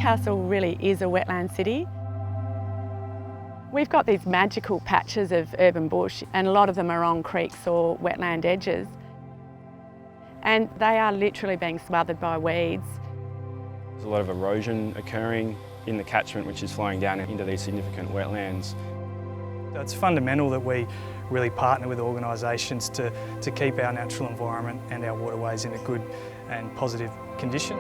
Newcastle really is a wetland city. We've got these magical patches of urban bush, and a lot of them are on creeks or wetland edges. And they are literally being smothered by weeds. There's a lot of erosion occurring in the catchment, which is flowing down into these significant wetlands. It's fundamental that we really partner with organisations to keep our natural environment and our waterways in a good and positive condition.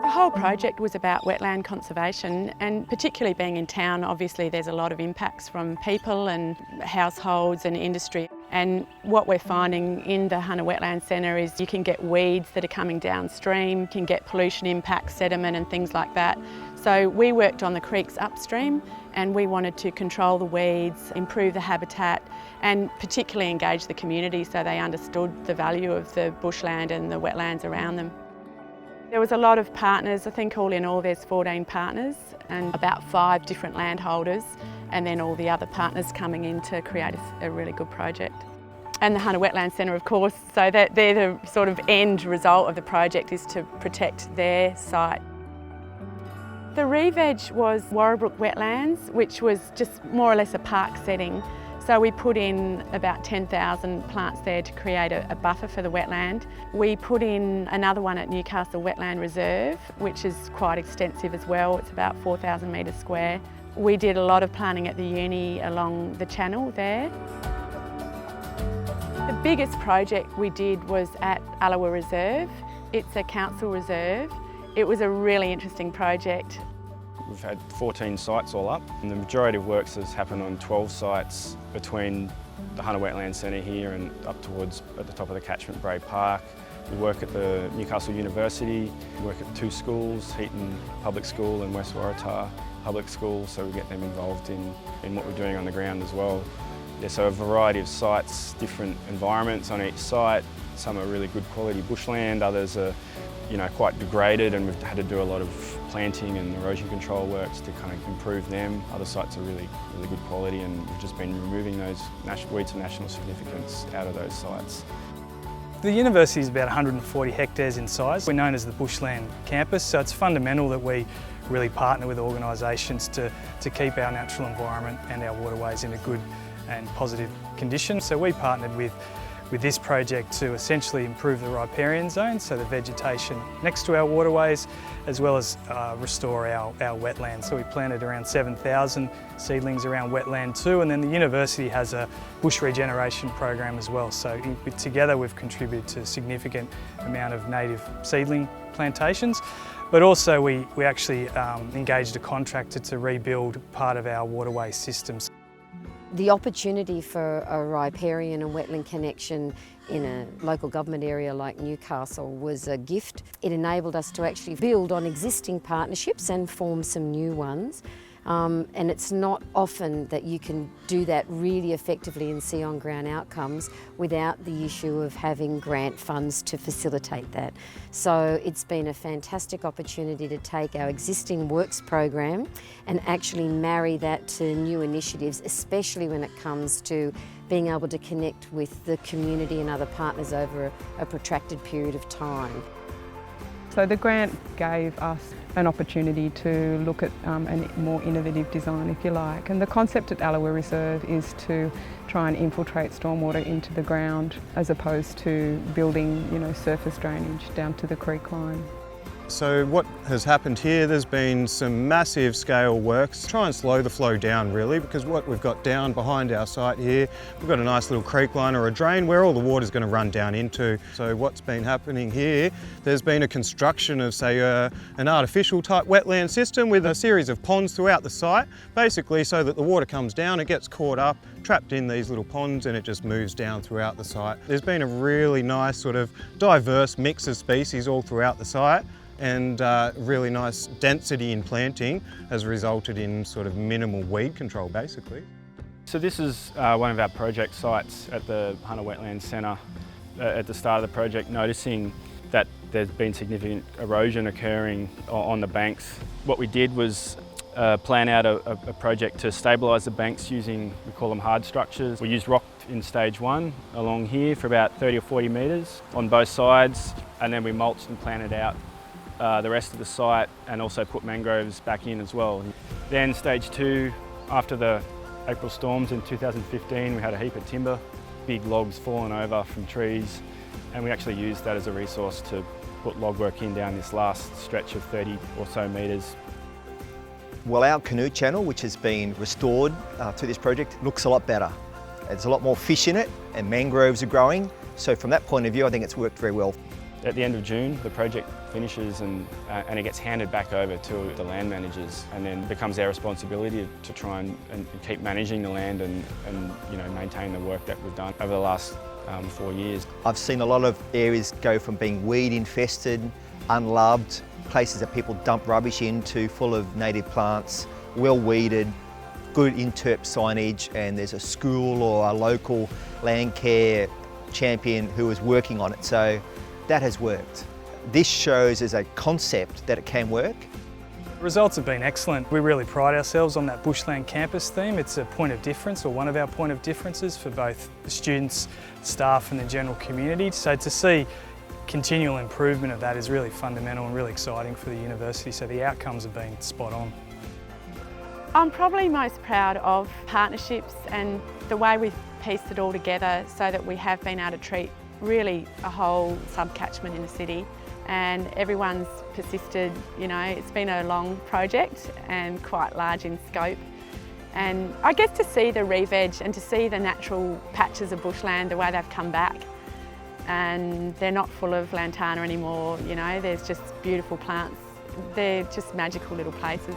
The whole project was about wetland conservation, and particularly being in town, obviously there's a lot of impacts from people and households and industry. And what we're finding in the Hunter Wetlands Centre is you can get weeds that are coming downstream, you can get pollution impacts, sediment and things like that. So we worked on the creeks upstream, and we wanted to control the weeds, improve the habitat, and particularly engage the community so they understood the value of the bushland and the wetlands around them. There was a lot of partners. I think all in all there's 14 partners and about 5 different landholders, and then all the other partners coming in to create a really good project. And the Hunter Wetlands Centre, of course, so that they're the sort of end result of the project is to protect their site. The re-veg was Warabrook Wetlands, which was just more or less a park setting. So we put in about 10,000 plants there to create a buffer for the wetland. We put in another one at Newcastle Wetlands Reserve, which is quite extensive as well. It's about 4,000 metres square. We did a lot of planting at the uni along the channel there. The biggest project we did was at Allawa Reserve. It's a council reserve. It was a really interesting project. We've had 14 sites all up, and the majority of works has happened on 12 sites between the Hunter Wetlands Centre here and up towards at the top of the catchment, Bray Park. We work at the Newcastle University, we work at 2 schools, Heaton Public School and West Waratah Public School, so we get them involved in what we're doing on the ground as well. Yeah, so a variety of sites, different environments on each site. Some are really good quality bushland, others are quite degraded, and we've had to do a lot of planting and erosion control works to kind of improve them. Other sites are really good quality, and we've just been removing those weeds of national significance out of those sites. The university is about 140 hectares in size. We're known as the Bushland Campus, so it's fundamental that we really partner with organisations to keep our natural environment and our waterways in a good and positive condition. So we partnered with this project to essentially improve the riparian zone, so the vegetation next to our waterways, as well as restore our wetlands. So we planted around 7,000 seedlings around wetland 2, and then the university has a bush regeneration program as well. So together we've contributed to a significant amount of native seedling plantations, but also we actually engaged a contractor to rebuild part of our waterway systems. The opportunity for a riparian and wetland connection in a local government area like Newcastle was a gift. It enabled us to actually build on existing partnerships and form some new ones. And it's not often that you can do that really effectively and see on-ground outcomes without the issue of having grant funds to facilitate that. So it's been a fantastic opportunity to take our existing works program and actually marry that to new initiatives, especially when it comes to being able to connect with the community and other partners over a protracted period of time. So the grant gave us an opportunity to look at a more innovative design, if you like. And the concept at Allawa Reserve is to try and infiltrate stormwater into the ground as opposed to building, surface drainage down to the creek line. So what has happened here, there's been some massive scale works to try and slow the flow down really, because what we've got down behind our site here, we've got a nice little creek line or a drain where all the water's going to run down into. So what's been happening here, there's been a construction of say an artificial type wetland system with a series of ponds throughout the site, basically so that the water comes down, it gets caught up, trapped in these little ponds, and it just moves down throughout the site. There's been a really nice sort of diverse mix of species all throughout the site, and really nice density in planting has resulted in sort of minimal weed control basically. So this is one of our project sites at the Hunter Wetlands Centre. At the start of the project, noticing that There's been significant erosion occurring on the banks. What we did was plan out a project to stabilise the banks using, we call them hard structures. We used rock in stage one along here for about 30 or 40 metres on both sides, and then we mulched and planted out the rest of the site and also put mangroves back in as well. Then stage two, after the April storms in 2015, we had a heap of timber, big logs falling over from trees, and we actually used that as a resource to put log work in down this last stretch of 30 or so metres. Well, our canoe channel, which has been restored to this project, looks a lot better. There's a lot more fish in it and mangroves are growing. So from that point of view, I think it's worked very well. At the end of June, the project finishes and it gets handed back over to the land managers, and then becomes our responsibility to try and keep managing the land and maintain the work that we've done over the last 4 years. I've seen a lot of areas go from being weed infested, unloved, places that people dump rubbish into full of native plants, well weeded, good interp signage, and there's a school or a local land care champion who is working on it. So that has worked. This shows as a concept that it can work. The results have been excellent. We really pride ourselves on that bushland campus theme. It's a point of difference, or one of our point of differences for both the students, staff and the general community. So to see continual improvement of that is really fundamental and really exciting for the university, so the outcomes have been spot on. I'm probably most proud of partnerships and the way we've pieced it all together so that we have been able to treat really a whole sub-catchment in the city, and everyone's persisted. It's been a long project and quite large in scope, and I guess to see the re-veg and to see the natural patches of bushland, the way they've come back, and they're not full of lantana anymore, there's just beautiful plants. They're just magical little places.